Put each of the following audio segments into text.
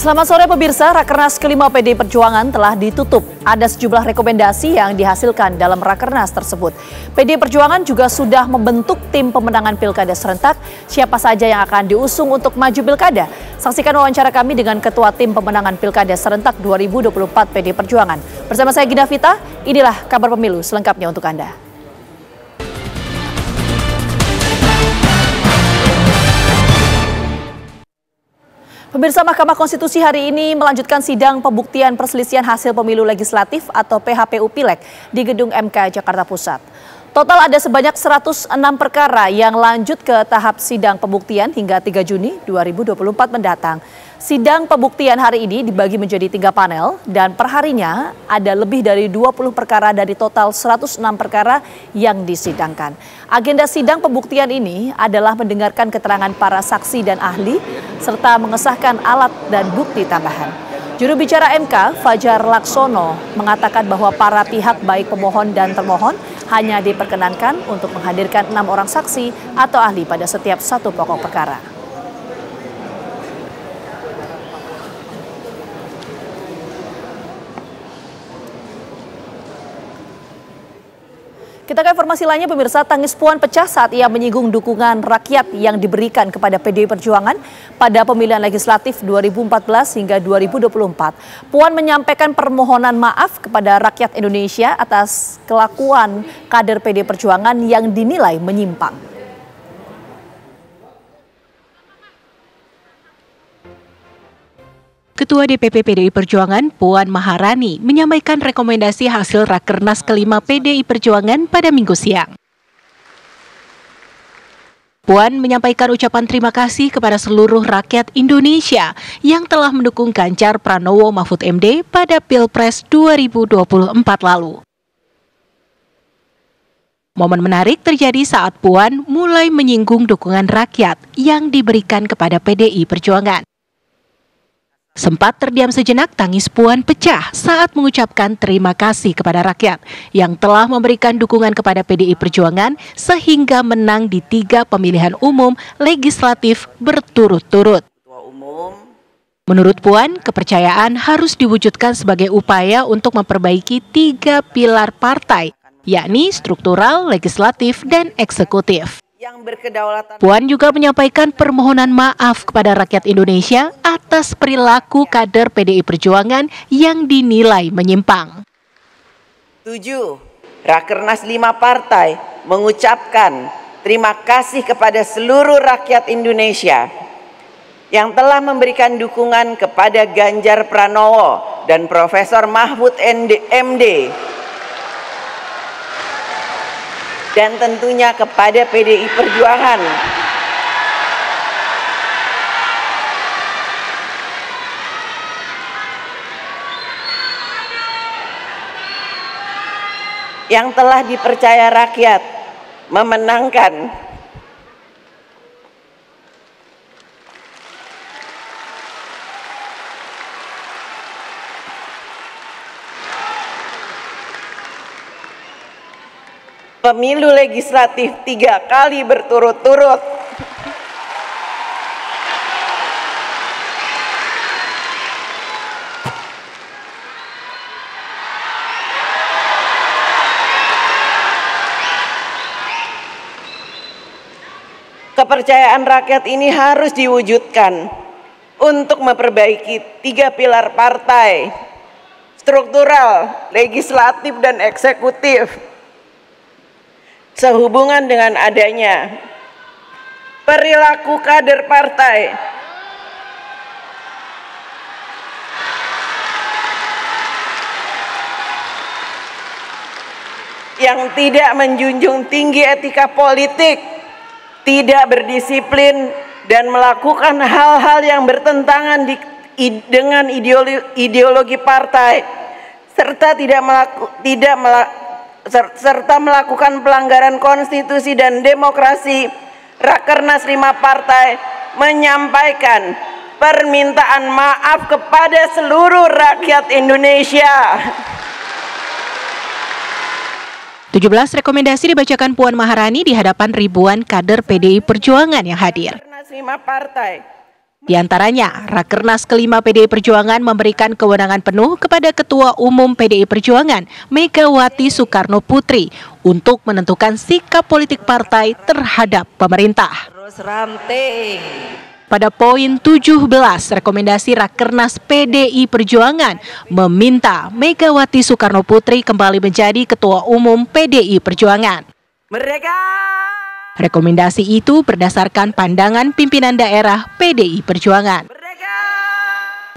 Selamat sore pemirsa, Rakernas kelima PDI Perjuangan telah ditutup. Ada sejumlah rekomendasi yang dihasilkan dalam Rakernas tersebut. PDI Perjuangan juga sudah membentuk tim pemenangan Pilkada serentak. Siapa saja yang akan diusung untuk maju Pilkada? Saksikan wawancara kami dengan Ketua Tim Pemenangan Pilkada Serentak 2024 PDI Perjuangan. Bersama saya Gina Vita, inilah kabar pemilu selengkapnya untuk Anda. Pemirsa, Mahkamah Konstitusi hari ini melanjutkan sidang pembuktian perselisihan hasil pemilu legislatif atau PHPU Pileg di Gedung MK Jakarta Pusat. Total ada sebanyak 106 perkara yang lanjut ke tahap sidang pembuktian hingga 3 Juni 2024 mendatang. Sidang pembuktian hari ini dibagi menjadi 3 panel dan perharinya ada lebih dari 20 perkara dari total 106 perkara yang disidangkan. Agenda sidang pembuktian ini adalah mendengarkan keterangan para saksi dan ahli serta mengesahkan alat dan bukti tambahan. Juru bicara MK, Fajar Laksono, mengatakan bahwa para pihak baik pemohon dan termohon hanya diperkenankan untuk menghadirkan 6 orang saksi atau ahli pada setiap satu pokok perkara. Kita ke informasi lainnya, pemirsa. Tangis Puan pecah saat ia menyinggung dukungan rakyat yang diberikan kepada PDI Perjuangan pada pemilihan legislatif 2014 hingga 2024. Puan menyampaikan permohonan maaf kepada rakyat Indonesia atas kelakuan kader PDI Perjuangan yang dinilai menyimpang. Ketua DPP PDI Perjuangan Puan Maharani menyampaikan rekomendasi hasil Rakernas kelima PDI Perjuangan pada Minggu siang. Puan menyampaikan ucapan terima kasih kepada seluruh rakyat Indonesia yang telah mendukung Ganjar Pranowo Mahfud MD pada Pilpres 2024 lalu. Momen menarik terjadi saat Puan mulai menyinggung dukungan rakyat yang diberikan kepada PDI Perjuangan. Sempat terdiam sejenak, tangis Puan pecah saat mengucapkan terima kasih kepada rakyat yang telah memberikan dukungan kepada PDI Perjuangan sehingga menang di 3 pemilihan umum legislatif berturut-turut. Menurut Puan, kepercayaan harus diwujudkan sebagai upaya untuk memperbaiki 3 pilar partai, yakni struktural, legislatif, dan eksekutif. Puan juga menyampaikan permohonan maaf kepada rakyat Indonesia atas perilaku kader PDI Perjuangan yang dinilai menyimpang. 7. Rakernas 5 partai mengucapkan terima kasih kepada seluruh rakyat Indonesia yang telah memberikan dukungan kepada Ganjar Pranowo dan Profesor Mahfud MD. Dan tentunya kepada PDI Perjuangan. Yang telah dipercaya rakyat memenangkan pemilu legislatif 3 kali berturut-turut. Kepercayaan rakyat ini harus diwujudkan untuk memperbaiki 3 pilar partai, struktural, legislatif, dan eksekutif. Sehubungan dengan adanya perilaku kader partai yang tidak menjunjung tinggi etika politik, tidak berdisiplin, dan melakukan hal-hal yang bertentangan dengan ideologi partai, serta melakukan pelanggaran konstitusi dan demokrasi. Rakernas 5 partai menyampaikan permintaan maaf kepada seluruh rakyat Indonesia. 17 rekomendasi dibacakan Puan Maharani di hadapan ribuan kader PDI Perjuangan yang hadir. Rakernas 5 partai Di antaranya, Rakernas kelima PDI Perjuangan memberikan kewenangan penuh kepada Ketua Umum PDI Perjuangan, Megawati Soekarno Putri, untuk menentukan sikap politik partai terhadap pemerintah. Terus ranting. Pada poin 17, rekomendasi Rakernas PDI Perjuangan meminta Megawati Soekarno Putri kembali menjadi Ketua Umum PDI Perjuangan. Merdeka! Rekomendasi itu berdasarkan pandangan pimpinan daerah PDI Perjuangan. Merdeka!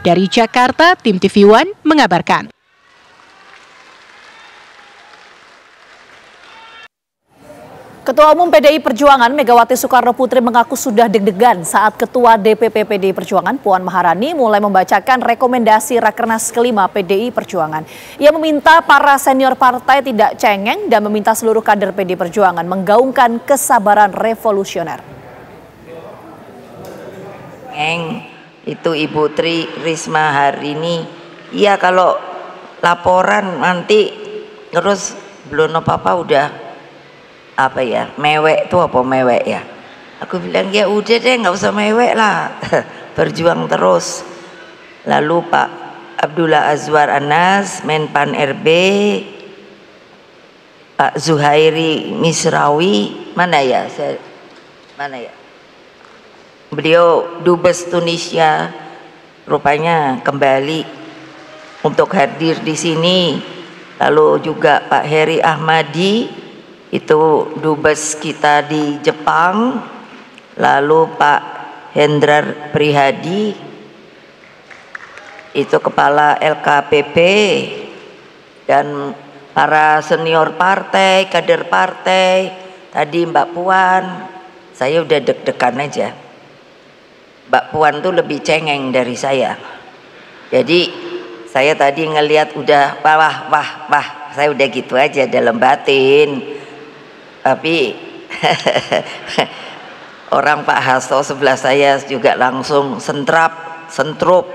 Dari Jakarta, tim TV One mengabarkan. Ketua Umum PDI Perjuangan Megawati Soekarno Putri mengaku sudah deg-degan saat Ketua DPP PDI Perjuangan Puan Maharani mulai membacakan rekomendasi Rakernas kelima PDI Perjuangan. Ia meminta para senior partai tidak cengeng dan meminta seluruh kader PDI Perjuangan menggaungkan kesabaran revolusioner. Itu Ibu Tri Risma hari ini, iya kalau laporan nanti terus belum apa-apa udah apa ya, mewek tuh apa mewek ya, aku bilang ya udah deh nggak usah mewek lah, berjuang terus. Lalu Pak Abdullah Azwar Anas Menpan RB, Pak Zuhairi Misrawi mana ya, beliau Dubes Tunisia rupanya kembali untuk hadir di sini. Lalu juga Pak Heri Ahmadi, itu Dubes kita di Jepang. Lalu Pak Hendrar Prihadi, itu Kepala LKPP, dan para senior partai, kader partai. Tadi Mbak Puan, saya udah deg-degan aja. Mbak Puan tuh lebih cengeng dari saya. Jadi saya tadi ngelihat udah wah, saya udah gitu aja dalam batin. Tapi orang Pak Hasto sebelah saya juga langsung sentrup.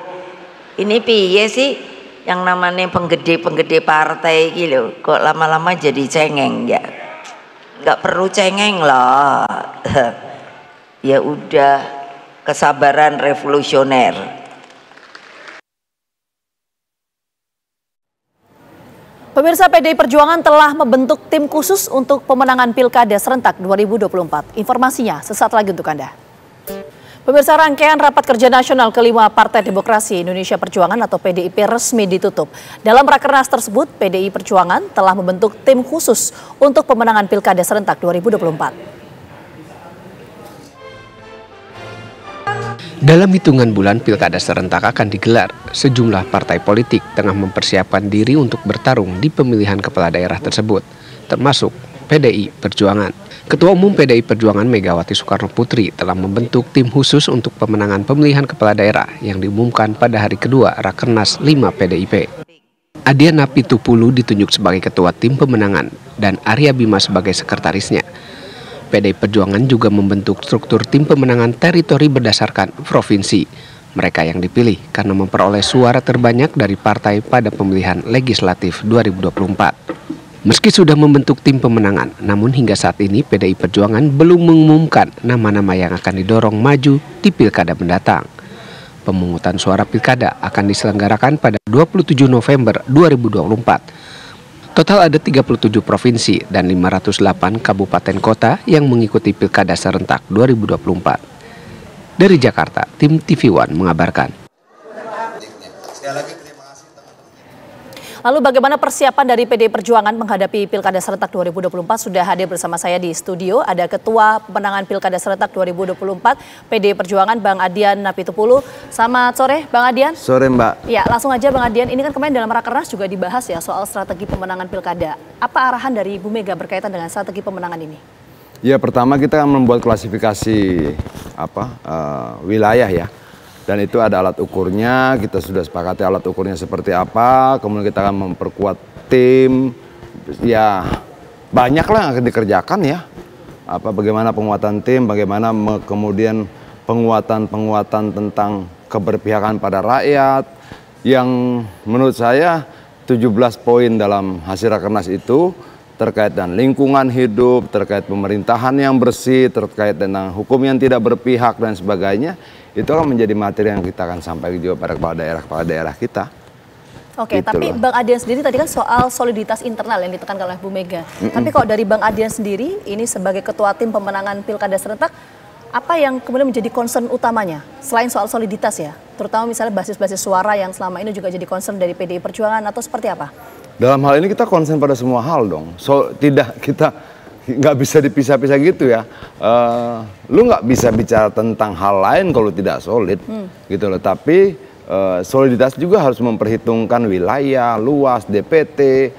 Ini piye sih yang namanya penggede partai gitu, kok lama-lama jadi cengeng ya? Nggak perlu cengeng lah. Ya udah, kesabaran revolusioner. Pemirsa, PDI Perjuangan telah membentuk tim khusus untuk pemenangan Pilkada serentak 2024. Informasinya sesaat lagi untuk Anda. Pemirsa, rangkaian Rapat Kerja Nasional kelima Partai Demokrasi Indonesia Perjuangan atau PDIP resmi ditutup. Dalam Rakernas tersebut, PDI Perjuangan telah membentuk tim khusus untuk pemenangan Pilkada serentak 2024. Dalam hitungan bulan pilkada serentak akan digelar, sejumlah partai politik tengah mempersiapkan diri untuk bertarung di pemilihan kepala daerah tersebut, termasuk PDI Perjuangan. Ketua Umum PDI Perjuangan Megawati Soekarno Putri telah membentuk tim khusus untuk pemenangan pemilihan kepala daerah yang diumumkan pada hari kedua Rakernas 5 PDIP. Adian Apitupulu ditunjuk sebagai ketua tim pemenangan dan Arya Bima sebagai sekretarisnya. PDI Perjuangan juga membentuk struktur tim pemenangan teritori berdasarkan provinsi. Mereka yang dipilih karena memperoleh suara terbanyak dari partai pada pemilihan legislatif 2024. Meski sudah membentuk tim pemenangan, namun hingga saat ini PDI Perjuangan belum mengumumkan nama-nama yang akan didorong maju di pilkada mendatang. Pemungutan suara pilkada akan diselenggarakan pada 27 November 2024. Total ada 37 provinsi dan 508 kabupaten kota yang mengikuti Pilkada serentak 2024. Dari Jakarta, tim TV One mengabarkan. Lalu bagaimana persiapan dari PDI Perjuangan menghadapi Pilkada serentak 2024? Sudah hadir bersama saya di studio, ada Ketua Pemenangan Pilkada serentak 2024 PDI Perjuangan, Bang Adian Apitupulu. Selamat sore, Bang Adian. Sore, Mbak. Ya, langsung aja Bang Adian. Ini kan kemarin dalam Rakernas juga dibahas ya soal strategi pemenangan Pilkada. Apa arahan dari Ibu Mega berkaitan dengan strategi pemenangan ini? Ya, pertama kita membuat klasifikasi wilayah ya. Dan itu ada alat ukurnya, kita sudah sepakati alat ukurnya seperti apa, kemudian kita akan memperkuat tim, ya banyaklah yang akan dikerjakan ya. Bagaimana penguatan tim, bagaimana kemudian penguatan tentang keberpihakan pada rakyat, yang menurut saya 17 poin dalam hasil Rakernas itu terkait dengan lingkungan hidup, terkait pemerintahan yang bersih, terkait dengan hukum yang tidak berpihak dan sebagainya. itu akan menjadi materi yang kita akan sampaikan juga pada kepala daerah kita. Oke, Gitu tapi loh. Bang Adian sendiri tadi kan soal soliditas internal yang ditekankan oleh Bu Mega. Tapi kalau dari Bang Adian sendiri, ini sebagai ketua tim pemenangan Pilkada serentak, apa yang kemudian menjadi concern utamanya selain soal soliditas ya? Terutama misalnya basis-basis suara yang selama ini juga jadi concern dari PDI Perjuangan atau seperti apa? Dalam hal ini kita concern pada semua hal dong. Kita nggak bisa dipisah-pisah gitu ya. Lu nggak bisa bicara tentang hal lain kalau tidak solid, gitu loh. Tapi soliditas juga harus memperhitungkan wilayah, luas, DPT,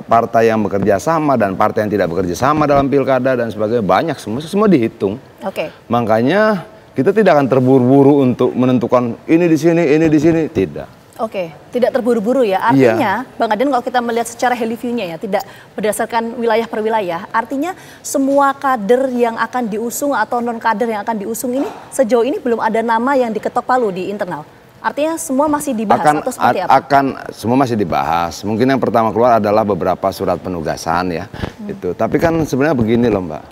partai yang bekerja sama dan partai yang tidak bekerja sama dalam pilkada dan sebagainya, banyak semua dihitung. Oke. Makanya kita tidak akan terburu-buru untuk menentukan ini di sini, tidak. Oke, tidak terburu-buru ya. Artinya, Bang Adian kalau kita melihat secara heli view-nya ya, tidak berdasarkan wilayah per wilayah, artinya semua kader yang akan diusung atau non-kader yang akan diusung ini sejauh ini belum ada nama yang diketok palu di internal. Artinya semua masih dibahas atau seperti apa? Semua masih dibahas. Mungkin yang pertama keluar adalah beberapa surat penugasan ya. Itu. Tapi kan sebenarnya begini loh Mbak.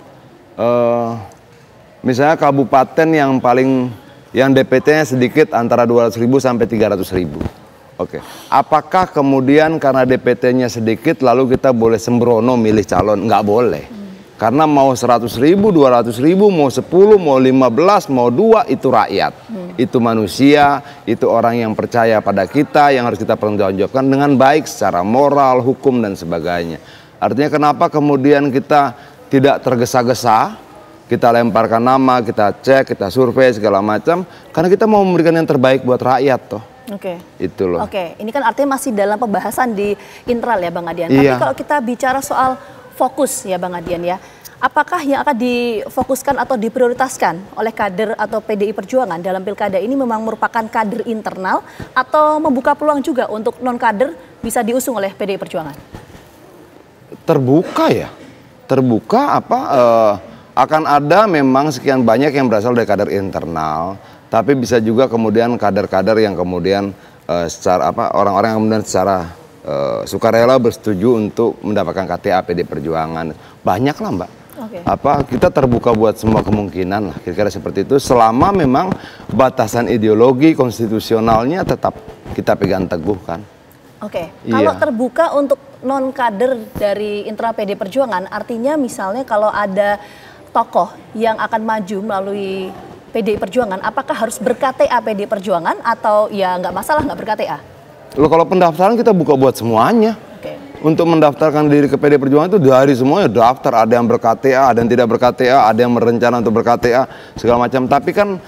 Misalnya kabupaten yang DPT-nya sedikit antara 200.000 sampai 300.000. Oke. Apakah kemudian karena DPT-nya sedikit lalu kita boleh sembrono milih calon? Nggak boleh. Karena mau 100.000, 200.000, mau 10, mau 15, mau 2 itu rakyat. Itu manusia, itu orang yang percaya pada kita yang harus kita pertanggungjawabkan dengan baik secara moral, hukum dan sebagainya. Artinya kenapa kemudian kita tidak tergesa-gesa? Kita lemparkan nama, kita cek, kita survei segala macam karena kita mau memberikan yang terbaik buat rakyat toh. Oke. Itu loh. Oke, ini kan artinya masih dalam pembahasan di internal ya Bang Adian. Iya. Tapi kalau kita bicara soal fokus ya Bang Adian ya, apakah yang akan difokuskan atau diprioritaskan oleh kader atau PDI Perjuangan dalam pilkada ini memang merupakan kader internal atau membuka peluang juga untuk non-kader bisa diusung oleh PDI Perjuangan? Terbuka ya, terbuka akan ada memang sekian banyak yang berasal dari kader internal. Tapi bisa juga kemudian kader-kader yang kemudian orang-orang yang kemudian secara sukarela bersetuju untuk mendapatkan KTA PDI Perjuangan. Banyak lah Mbak. Okay. Kita terbuka buat semua kemungkinan lah kira-kira seperti itu selama memang batasan ideologi konstitusionalnya tetap kita pegang teguh kan. Oke. Iya. Kalau terbuka untuk non kader dari internal PDI Perjuangan, artinya misalnya kalau ada tokoh yang akan maju melalui PDI Perjuangan, apakah harus ber-KTA PDI Perjuangan atau ya nggak masalah nggak ber-KTA? Loh kalau pendaftaran kita buka buat semuanya. Oke. Untuk mendaftarkan diri ke PDI Perjuangan itu dari semuanya daftar, ada yang ber-KTA, ada yang tidak ber-KTA, ada yang berencana untuk ber-KTA, segala macam. Tapi kan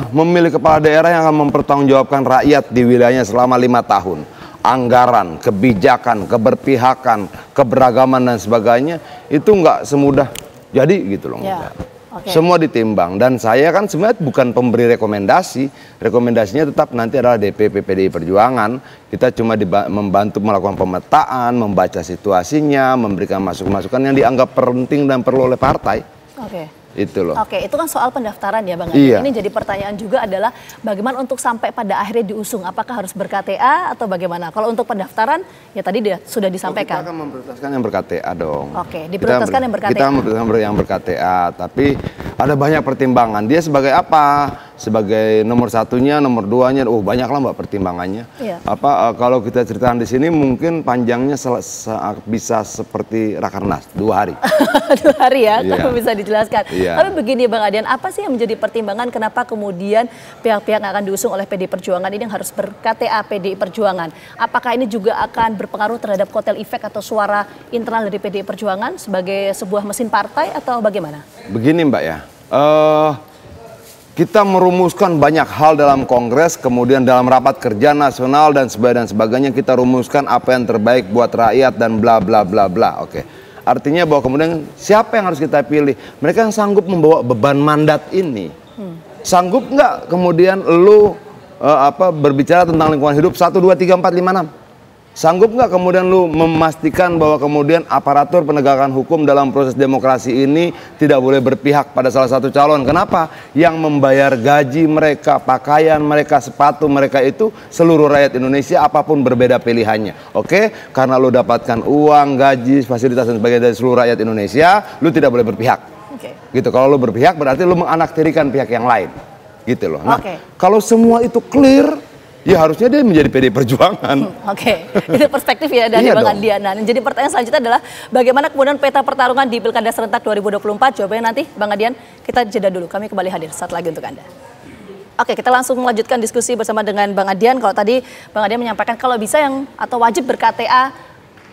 memilih kepala daerah yang akan mempertanggungjawabkan rakyat di wilayahnya selama 5 tahun. Anggaran, kebijakan, keberpihakan, keberagaman dan sebagainya, itu nggak semudah jadi gitu loh. Ya. Okay. Semua ditimbang dan saya kan sebenarnya bukan pemberi rekomendasinya tetap nanti adalah DPP PDI Perjuangan. Kita cuma membantu melakukan pemetaan, membaca situasinya, memberikan masukan-masukan yang dianggap penting dan perlu oleh partai. Oke. Itu loh. Oke, itu kan soal pendaftaran ya Bang. Iya. Ini jadi pertanyaan juga adalah bagaimana untuk sampai pada akhirnya diusung, apakah harus ber-KTA atau bagaimana? Kalau untuk pendaftaran ya tadi sudah disampaikan. Kita akan memprioritaskan yang ber-KTA dong. Oke, diprioritaskan yang ber-KTA. Kita memprioritaskan yang ber-KTA, tapi ada banyak pertimbangan. Dia sebagai apa? Sebagai nomor satunya, nomor duanya, banyak lah Mbak pertimbangannya. Iya. Kalau kita ceritakan di sini mungkin panjangnya bisa seperti Rakernas 2 hari. 2 hari ya, Iya. kalau bisa dijelaskan. Iya. Tapi begini Bang Adian, apa sih yang menjadi pertimbangan kenapa kemudian pihak-pihak yang akan diusung oleh PDI Perjuangan ini yang harus ber-KTA PDI Perjuangan? Apakah ini juga akan berpengaruh terhadap kotel efek atau suara internal dari PDI Perjuangan sebagai sebuah mesin partai atau bagaimana? Begini Mbak ya, kita merumuskan banyak hal dalam Kongres, kemudian dalam rapat kerja nasional dan sebagainya kita rumuskan apa yang terbaik buat rakyat dan bla bla bla bla. Oke. Artinya bahwa kemudian siapa yang harus kita pilih? Mereka yang sanggup membawa beban mandat ini. Sanggup nggak kemudian lu berbicara tentang lingkungan hidup 1, 2, 3, 4, 5, 6? Sanggup nggak kemudian lu memastikan bahwa kemudian aparatur penegakan hukum dalam proses demokrasi ini tidak boleh berpihak pada salah satu calon? Kenapa? Yang membayar gaji mereka, pakaian mereka, sepatu mereka itu seluruh rakyat Indonesia apapun berbeda pilihannya. Oke? Karena lu dapatkan uang, gaji, fasilitas dan sebagainya dari seluruh rakyat Indonesia, lu tidak boleh berpihak. Oke. Gitu. Kalau lu berpihak berarti lu menganaktirikan pihak yang lain. gitu loh. Nah, kalau semua itu clear, ya harusnya dia menjadi PD Perjuangan. Itu perspektif ya dari Bang Adian. Nah, jadi pertanyaan selanjutnya adalah bagaimana kemudian peta pertarungan di Pilkada serentak 2024? Jawabannya nanti Bang Adian, kita jeda dulu. Kami kembali hadir saat lagi untuk Anda. Oke, kita langsung melanjutkan diskusi bersama dengan Bang Adian. Kalau tadi Bang Adian menyampaikan kalau bisa yang atau wajib ber-KTA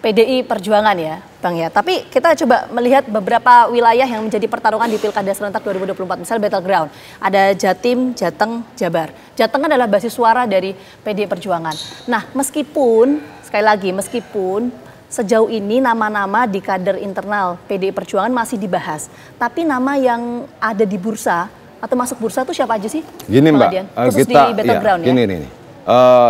PDI Perjuangan ya, Bang ya. Tapi kita coba melihat beberapa wilayah yang menjadi pertarungan di Pilkada serentak 2024. Misalnya battleground, ada Jatim, Jateng, Jabar. Jateng adalah basis suara dari PDI Perjuangan. Nah, meskipun, sekali lagi, meskipun sejauh ini nama-nama di kader internal PDI Perjuangan masih dibahas. Tapi nama yang ada di bursa atau masuk bursa itu siapa aja sih? Gini Mbak, khusus di battleground ya. Gini.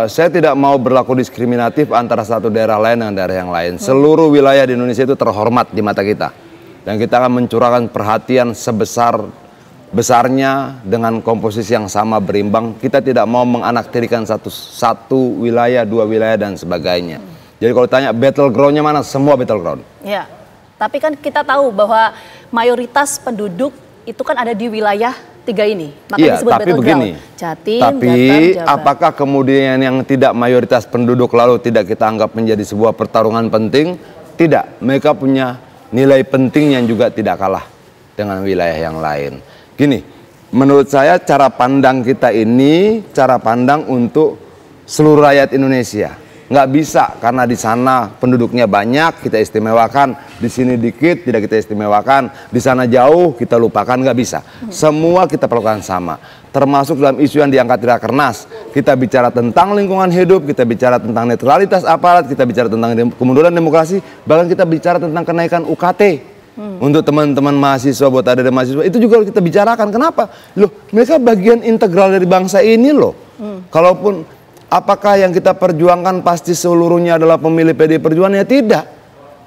Saya tidak mau berlaku diskriminatif antara satu daerah lain dengan daerah yang lain. Seluruh wilayah di Indonesia itu terhormat di mata kita. Dan kita akan mencurahkan perhatian sebesar-besarnya dengan komposisi yang sama berimbang. Kita tidak mau menganaktirikan satu wilayah, dua wilayah dan sebagainya. Jadi kalau tanya battlegroundnya mana, semua battleground. Ya, tapi kan kita tahu bahwa mayoritas penduduk itu kan ada di wilayah tiga ini, makanya disebut tapi begini, Jatim, tapi Jateng, Jabar. Apakah kemudian yang tidak mayoritas penduduk lalu tidak kita anggap menjadi sebuah pertarungan penting? Tidak, mereka punya nilai penting yang juga tidak kalah dengan wilayah yang lain. Gini, menurut saya cara pandang kita ini cara pandang untuk seluruh rakyat Indonesia. Nggak bisa karena di sana penduduknya banyak kita istimewakan, di sini dikit tidak kita istimewakan, di sana jauh kita lupakan, nggak bisa. Semua kita perlukan sama, termasuk dalam isu yang diangkat di Rakernas. Kita bicara tentang lingkungan hidup, kita bicara tentang netralitas aparat, kita bicara tentang kemunduran demokrasi, bahkan kita bicara tentang kenaikan UKT. Untuk teman-teman mahasiswa, buat ada mahasiswa, itu juga kita bicarakan. Kenapa? Loh, mereka bagian integral dari bangsa ini loh. Kalaupun apakah yang kita perjuangkan pasti seluruhnya adalah pemilih PDI Perjuangan? Ya tidak.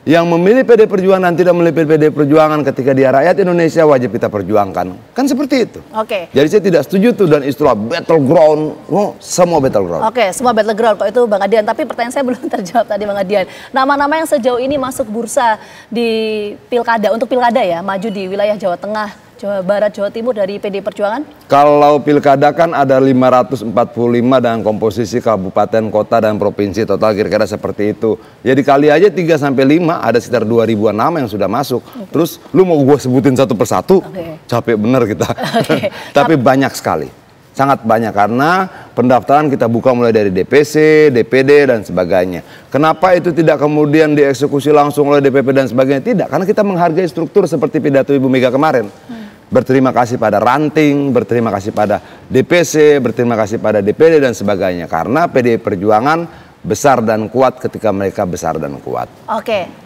Yang memilih PDI Perjuangan dan tidak memilih PDI Perjuangan ketika dia rakyat Indonesia wajib kita perjuangkan. Kan seperti itu. Jadi saya tidak setuju tuh dan istilah battleground. Semua battleground. Semua battleground kok itu Bang Adian. Tapi pertanyaan saya belum terjawab tadi Bang Adian. Nama-nama yang sejauh ini masuk bursa di pilkada, untuk pilkada ya, maju di wilayah Jawa Tengah, Jawa Barat, Jawa Timur dari PDI Perjuangan? Kalau pilkada kan ada 545 dengan komposisi kabupaten, kota, dan provinsi, total kira-kira seperti itu. Ya dikali aja 3-5, ada sekitar 2000-an nama yang sudah masuk. Terus lu mau gue sebutin satu persatu? Capek bener kita. Tapi banyak sekali, sangat banyak, karena pendaftaran kita buka mulai dari DPC, DPD, dan sebagainya. Kenapa itu tidak kemudian dieksekusi langsung oleh DPP dan sebagainya? Tidak, karena kita menghargai struktur seperti pidato Ibu Mega kemarin. Berterima kasih pada ranting, berterima kasih pada DPC, berterima kasih pada DPD dan sebagainya. Karena PDI Perjuangan besar dan kuat ketika mereka besar dan kuat.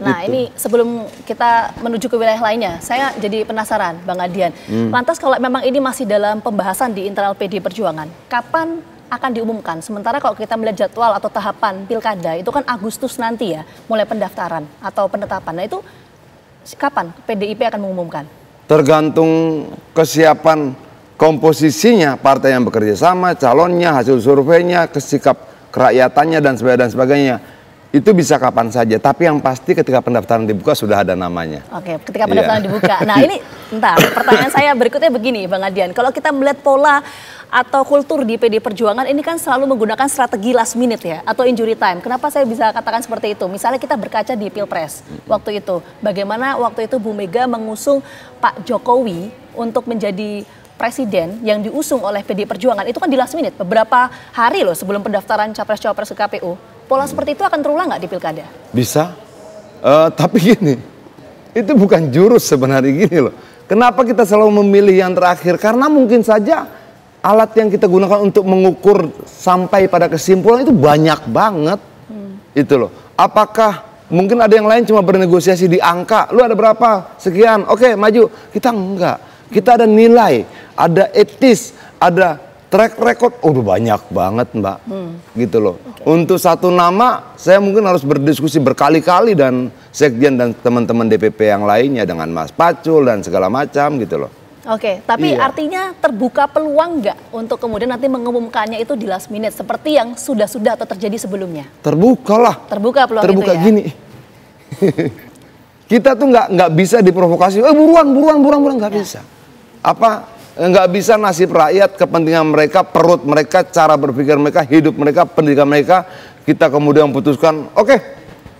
Nah ini sebelum kita menuju ke wilayah lainnya, saya jadi penasaran Bang Adian. Lantas kalau memang ini masih dalam pembahasan di internal PDI Perjuangan, kapan akan diumumkan? Sementara kalau kita melihat jadwal atau tahapan pilkada itu kan Agustus nanti ya, mulai pendaftaran atau penetapan. Nah itu kapan PDIP akan mengumumkan? Tergantung kesiapan komposisinya, partai yang bekerja sama, calonnya, hasil surveinya, sikap kerakyatannya dan sebagainya. Itu bisa kapan saja, tapi yang pasti ketika pendaftaran dibuka sudah ada namanya. Ketika pendaftaran dibuka. Nah ini, pertanyaan saya berikutnya begini Bang Adian. Kalau kita melihat pola atau kultur di PDI Perjuangan ini kan selalu menggunakan strategi last minute ya, atau injury time. Kenapa saya bisa katakan seperti itu? Misalnya kita berkaca di Pilpres waktu itu. Bagaimana waktu itu Bu Mega mengusung Pak Jokowi untuk menjadi presiden yang diusung oleh PDI Perjuangan. Itu kan di last minute, beberapa hari loh sebelum pendaftaran Capres-Cawapres ke KPU. Pola seperti itu akan terulang nggak di pilkada? Bisa, tapi gini, itu bukan jurus sebenarnya, gini loh. Kenapa kita selalu memilih yang terakhir? Karena mungkin saja alat yang kita gunakan untuk mengukur sampai pada kesimpulan itu banyak banget. Itu loh. Apakah mungkin ada yang lain cuma bernegosiasi di angka, lu ada berapa? Sekian, oke maju. Kita enggak. Kita ada nilai, ada etis, ada track record, udah banyak banget Mbak, gitu loh. Untuk satu nama, saya mungkin harus berdiskusi berkali-kali dan sekjen dan teman-teman DPP yang lainnya dengan Mas Pacul dan segala macam gitu loh. Tapi artinya terbuka peluang nggak untuk kemudian nanti mengumumkannya itu di last minute seperti yang sudah-sudah atau terjadi sebelumnya? Terbuka lah. Terbuka peluang terbuka itu ya? Gini. Kita tuh nggak bisa diprovokasi, buruan, nggak bisa. Nggak bisa nasib rakyat, kepentingan mereka, perut mereka, cara berpikir mereka, hidup mereka, pendidikan mereka, kita kemudian putuskan, oke,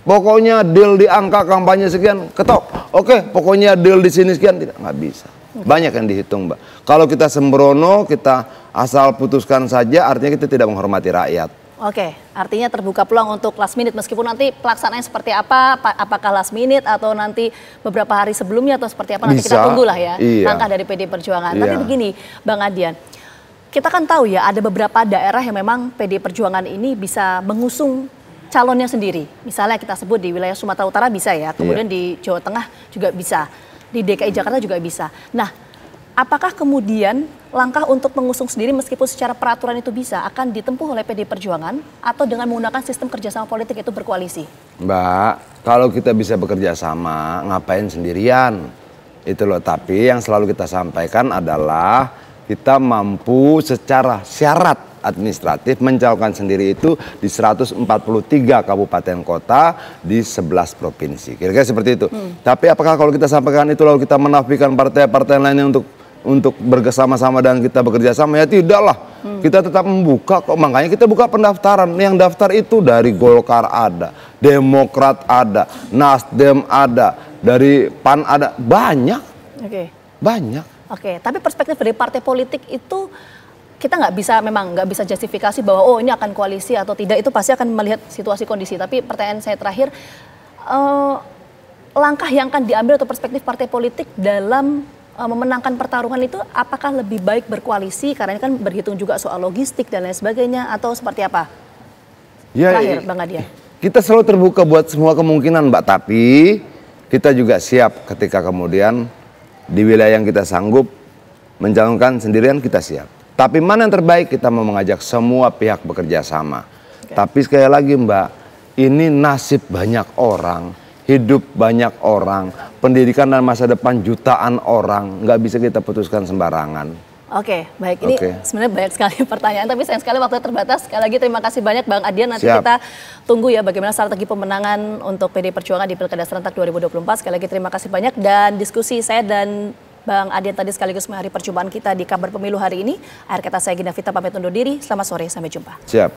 pokoknya deal di angka kampanye sekian, ketok. Oke, pokoknya deal di sini sekian, tidak, nggak bisa. Banyak yang dihitung, Mbak. Kalau kita sembrono, kita asal putuskan saja, artinya kita tidak menghormati rakyat. Oke, artinya terbuka peluang untuk last minute meskipun nanti pelaksanaannya seperti apa, apakah last minute atau nanti beberapa hari sebelumnya atau seperti apa, nanti kita tunggulah ya langkah dari PD Perjuangan. Tapi begini Bang Adian, kita kan tahu ya ada beberapa daerah yang memang PD Perjuangan ini bisa mengusung calonnya sendiri. Misalnya kita sebut di wilayah Sumatera Utara bisa ya, kemudian di Jawa Tengah juga bisa, di DKI Jakarta juga bisa. Nah, apakah kemudian langkah untuk mengusung sendiri meskipun secara peraturan itu bisa akan ditempuh oleh PD Perjuangan atau dengan menggunakan sistem kerjasama politik itu berkoalisi? Mbak, kalau kita bisa bekerja sama, ngapain sendirian? Itu loh, tapi yang selalu kita sampaikan adalah kita mampu secara syarat administratif mencalonkan sendiri itu di 143 kabupaten kota di 11 provinsi. Kira-kira seperti itu. Tapi apakah kalau kita sampaikan itu lalu kita menafikan partai-partai lainnya untuk bersama-sama dan kita bekerja sama? Ya tidaklah. Kita tetap membuka kok. Makanya kita buka pendaftaran. Yang daftar itu dari Golkar ada, Demokrat ada, Nasdem ada, dari PAN ada, banyak. Banyak. Oke, tapi perspektif dari partai politik itu kita nggak bisa justifikasi bahwa oh ini akan koalisi atau tidak, itu pasti akan melihat situasi kondisi. Tapi pertanyaan saya terakhir, langkah yang akan diambil atau perspektif partai politik dalam memenangkan pertarungan itu apakah lebih baik berkoalisi karena ini kan berhitung juga soal logistik dan lain sebagainya atau seperti apa? Ya, terakhir Bang Adian. Kita selalu terbuka buat semua kemungkinan, Mbak, tapi kita juga siap ketika kemudian di wilayah yang kita sanggup mencalonkan sendirian, kita siap. Tapi mana yang terbaik, kita mau mengajak semua pihak bekerja sama. Tapi sekali lagi Mbak, ini nasib banyak orang, hidup banyak orang, pendidikan dan masa depan jutaan orang, nggak bisa kita putuskan sembarangan. Oke, baik. Ini sebenarnya banyak sekali pertanyaan, tapi sayang sekali waktunya terbatas. Sekali lagi terima kasih banyak Bang Adian. Nanti kita tunggu ya bagaimana strategi pemenangan untuk PD Perjuangan di Pilkada Serentak 2024. Sekali lagi terima kasih banyak dan diskusi saya dan Bang Adian tadi sekaligus mengakhiri perjumpaan kita di Kabar Pemilu hari ini. Akhir kata saya Gina Vita pamit undur diri. Selamat sore, sampai jumpa. Siap.